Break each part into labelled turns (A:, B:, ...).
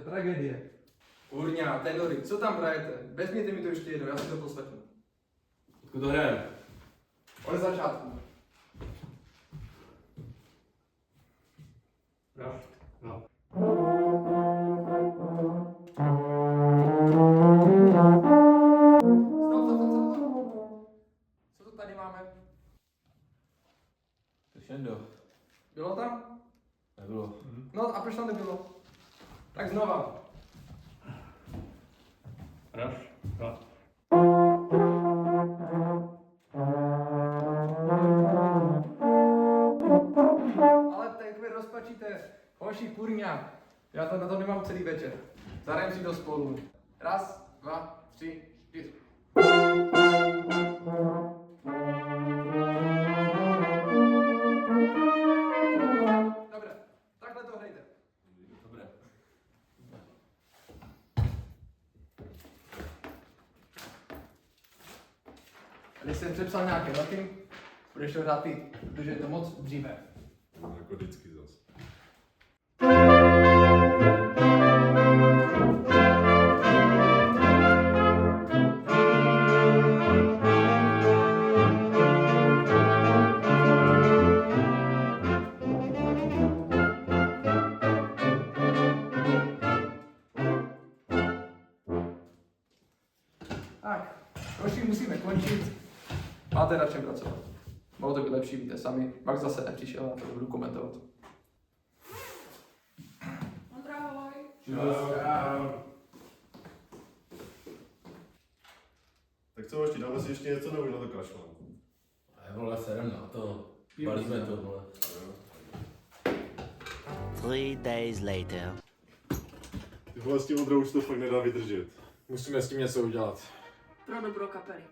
A: tragédie. Kurňa, Tedory, co tam hrajete? Vezměte mi to ještě jednou, já si to poslechnu.
B: Odkud to hrajeme?
A: Od začátku.
B: No.
A: Stop. Co to tady máme?
B: Crescendo.
A: Bylo tam?
B: Nebylo.
A: No a proč tam nebylo? Tak znova.
B: Raz, dva.
A: Ale teď vy rozpačíte. Hoši, kurňa. Já to na to nemám celý večer. Zahrajeme si to spolu. Raz, dva, tři, čtyři. Dobré, takhle to hrajte.
B: Dobré.
A: Když jsem přepsal nějaké noty, budeš to hrát ty, protože je to moc dříve.
C: Jako vždycky zas.
A: Tak, hoši, musíme končit. Máte na čem pracovat. Mohlo to být lepší, víte sami. Max zase nepřišel, já to budu komentovat.
D: Ahoj.
C: Tak co, ještě dáme si ještě něco nebo na to kašlám?
B: Vole, serem na to. Balíme to, vole.
E: 3 days later.
C: Ty vole, s tím Ondrou už to fakt nedá vydržet.
F: Musíme s tím něco udělat.
D: Pro dobro kapely.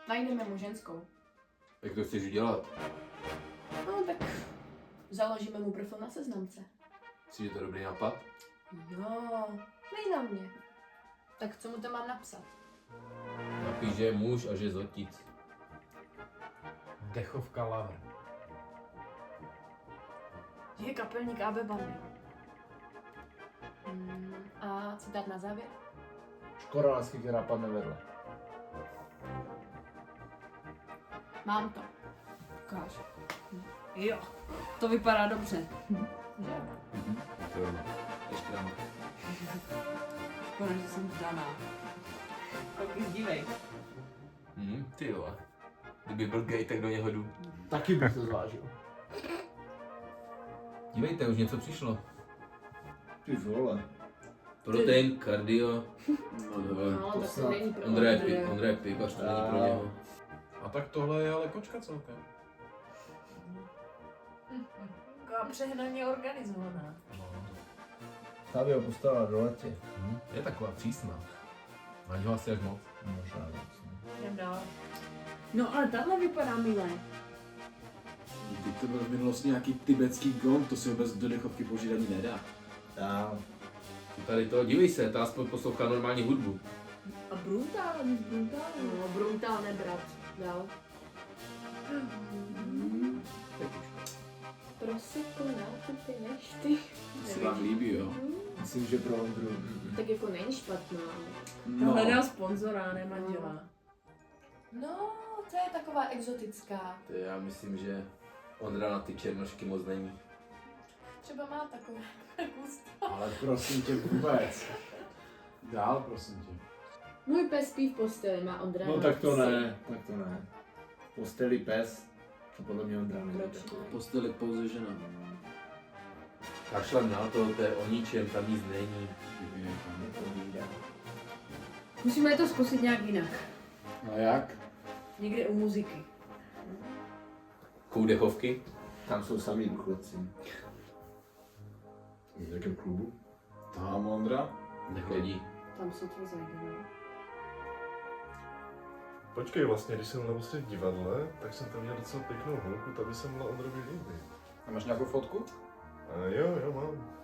D: Najdeme mu ženskou.
B: Jak to chceš udělat?
D: No tak založíme mu profil na seznamce.
B: Myslíš, že to je dobrý nápad?
D: Jo, nej na mě. Tak co mu tam mám napsat?
B: Napíš, že je muž a že je zotic.
F: Dechovka Lavr.
D: Je kapelník AB bandy. A citát na závěr?
F: Škoda lásky, která padne vedle.
D: Mám to. Ukáž. Jo, to vypadá dobře. Že?
B: Ještě dám.
D: Škoda, že jsem daná. Tak dívej.
B: Ty vole. Kdyby byl gay, tak do něho jdu.
F: Taky bych to zvážil.
B: Dívejte, už něco přišlo.
F: Ty vole.
B: Protein, kardio.
D: No, to se není pro
B: Ondra je pikař, to není pro něho.
F: A tak tohle je ale kočka celkem.
D: Taková přehnaně organizovaná.
F: Fabio postavila do letě.
B: Je taková přísná. Máš ho asi až moc.
F: Možná víc.
D: Jdem dál. No ale tahle vypadá milé.
G: Teď to byl v minulosti nějaký tibetský gong, to si vůbec do dechovky použít ani nedá.
F: Já.
B: Tady to, dívej se, ta aspoň poslouchá normální hudbu.
D: A Bruntál, nic Bruntál? No, Bruntál nebrat. Dál. Prosecco, nákupy, nešty.
G: To se vám líbí, jo?
F: Myslím, že pro Ondru.
D: Tak jako není špatná.
G: No.
D: Hledá sponzora, ne manžela. No, to je taková exotická.
B: To já myslím, že Ondra na ty černošky moc není.
D: Třeba má takové gusto.
G: Ale prosím tě vůbec. Dál, prosím tě.
D: Můj pes spí v posteli, má Ondra.
F: No tak to ne, V posteli pes, to podle mě Ondra nejde.
D: Proč ne?
G: Posteli pouze žena.
B: Kašlem na to je o ničem, tam nic není.
D: Musíme to zkusit nějak jinak.
G: A jak?
D: Někde u muziky.
B: Koudechovky.
F: Tam jsou samý důchodci.
C: V jakém klubu?
G: Tam Ondra?
B: Nechodí.
D: Tam jsou to zajímavé.
C: Počkej, vlastně, když jsem naposledy v divadle, tak jsem tam měl docela pěknou holku, ta by se mohla Ondrovi líbit.
G: A máš nějakou fotku?
C: Jo, mám.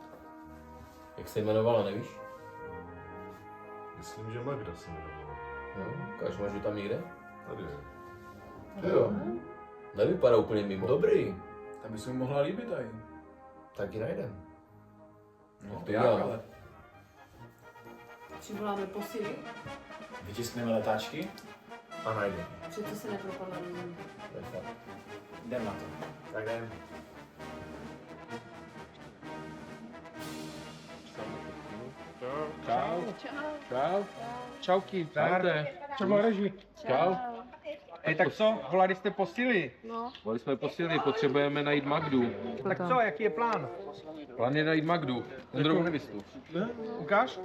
B: Jak se jmenovala, nevíš?
C: Myslím, že Magda se jmenovala.
B: No, ukáž, máš ji tam někde?
C: Tady je.
B: Jo. Nevypadá úplně mimo. Dobrý.
G: Ta by se mu mohla líbit tady.
B: Tak ji najdem.
G: No,
B: to
G: jak
B: dělá?
G: ale?
D: Přivoláme posily.
F: Vytiskneme letáčky a najdeme.
D: Přece se nepropadne.
F: To je fakt. Jdem na to. Tak jdem.
H: Čau. Čau. Čauky, zdar. Co mladeži? Čau. Hej, tak co? Volali jste posily?
B: Volali jsme posily, potřebujeme najít Magdu.
H: Tak co, jaký je plán?
B: Plán je najít Magdu. Ondrovu nevistu.
H: Ukáž?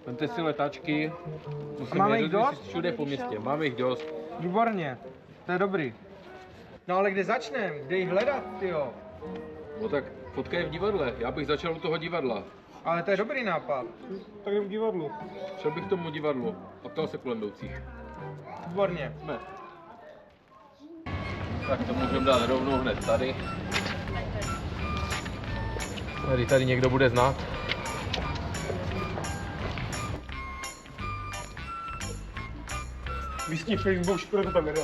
B: Vemte si letáčky.
H: A máme jich dost?
B: Všude po městě. Máme jich dost.
H: Výborně, to je dobrý. No ale kde začneme? Kde jich hledat, tyjo?
B: No tak fotka je v divadle. Já bych začal u toho divadla.
H: Ale to je dobrý nápad. Tak jdem k divadlu.
B: Šel bych k tomu divadlu a ptal se kolem jdoucích.
H: Výborně.
B: Jsme. Tak to můžeme dát rovnou hned tady. Tady někdo bude znát.
H: Vysni Facebook, škoda to tam jde.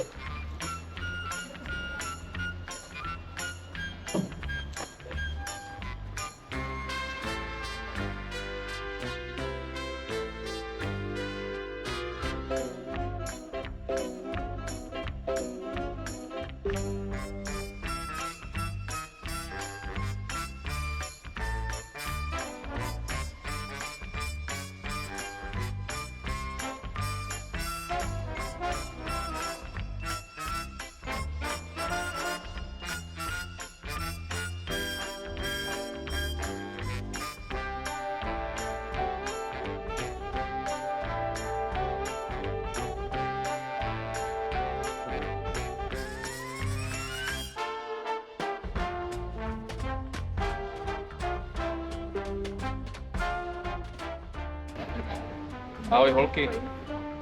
B: Ahoj holky.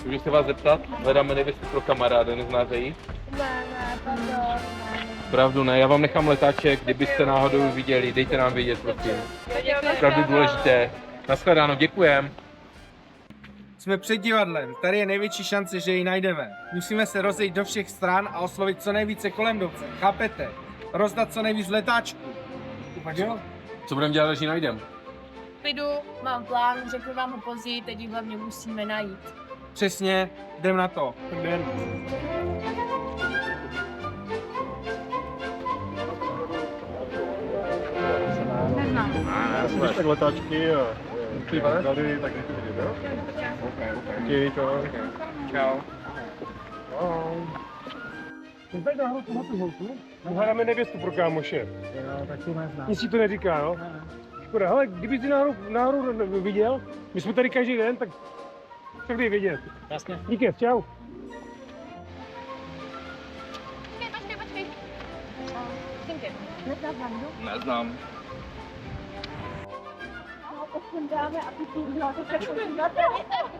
B: Můžu se vás zeptat? Hledáme nevěstu pro kamaráda, neznáte ji? Pravdu ne, já vám nechám letáček, kdybyste náhodou viděli, dejte nám vědět, prosím. Opravdu důležité. Naschledáno, děkujem.
H: Jsme před divadlem, tady je největší šance, že ji najdeme. Musíme se rozejít do všech stran a oslovit co nejvíce kolemdovce, chápete? Rozdat co nejvíc letáčků. Jo?
B: Co budeme dělat, až ji najdem?
I: Klidu, mám plán, řeknu vám ho později, teď hlavně musíme najít.
H: Přesně, jdem na to. Jdem.
C: Když tak letáčky a tady tak nechci vidět, jo? Ok, čau.
H: Čau. Teď nahoru tu holku. Hledáme nevěstu pro kámoše.
F: Jo, tak tu neznám.
H: Nic si to neříká, jo? Škoda, hele, kdyby jsi náhodou viděl, my jsme tady každý den, tak dej vědět.
F: Jasně.
H: Díky, čau.
I: Počkej. Synky, neznáš Magdu?
B: Neznám.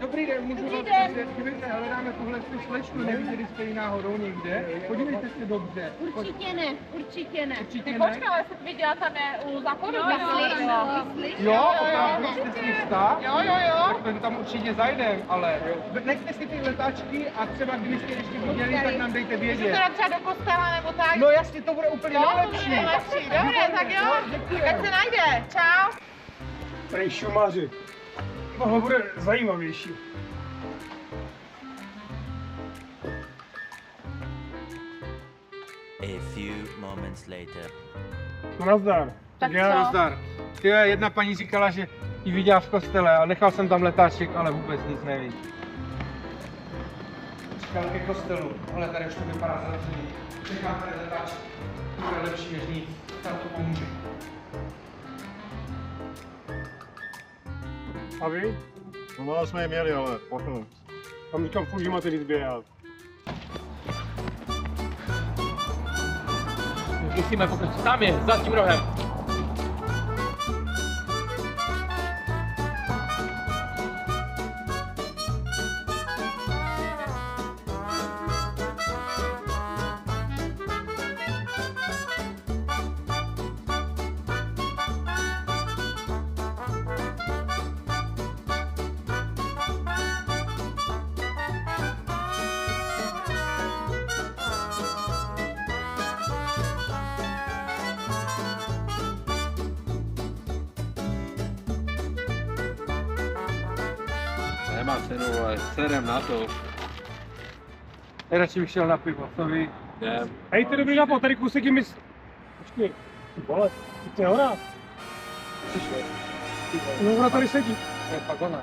H: Dobrý den, můžu vás přijít. Dívejte, hledáme tuhle slečnu, neviděli jste ji náhodou někde? Podívejte se dobře.
I: Určitě ne.
H: Určitě ne?
I: Počkej, ale jsem viděla tam je u záchodu.
H: Jo, opravdu jste si jistá?
I: Jo.
H: Tak to tam určitě zajdem, ale nechte si ty letáčky a třeba kdybyste ještě viděli, tak nám dejte vědět.
I: Jdu třeba do kostela nebo tak.
H: No jasně, to bude úplně nejlepší.
I: Dobře, tak jo. Tak se najde. Čau.
H: Prej šumaři. Tohle bude zajímavější.
E: A few moments later.
H: No nazdar.
I: Tak
H: já
I: co?
H: nazdar. Jedna paní říkala, že ji viděla v kostele a nechal jsem tam letáček, ale vůbec nic neví. Říkal ke kostelu, ale tady už to vypadá zavřený. Čekám tady letáček. To bude lepší než nic. Tam to pomůže. A vy?
C: No, jsme je měli, ale potom.
H: Tam říkám, furt, že máte víc běhat.
B: Musíme pokračovat. Tam je, za tím rohem. nemá cenu, ale serem na to.
H: Radši bych šel na pivo, co vy?
B: Jdem.
H: Hej, ty dobrý nápad, tady kusek je mis... Počkej, vole, to je ona. No, ona tady sedí. Je fakt ona.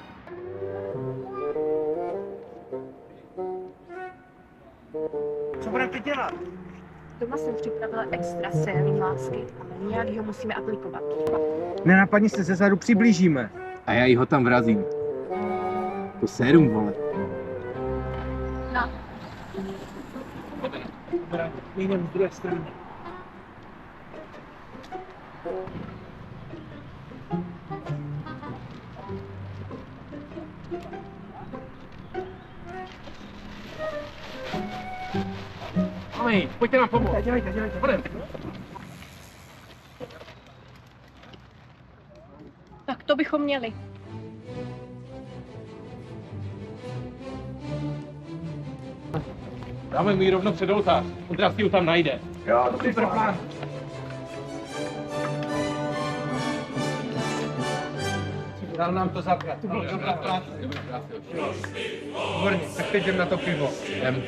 H: Co budeme teď dělat?
I: Doma jsem připravila extra sérum lásky, ale nějak ho musíme aplikovat.
H: Nenapadni se, ze zadu přiblížíme.
A: A já jí ho tam vrazím. To sérum, vole.
I: No,
H: Jdeme z druhé strany.
B: Mami, pojďte nám pomoct.
H: Dělejte.
B: Pojďte.
I: tak to bychom měli.
B: Dáme mu ji rovnou před oltář. Ondra si ji tam najde.
H: Jo, dobrý plán. Dal nám to zabrat. To bylo dobrá práce. Výborně, tak teď jdem na to pivo.
B: Jdem.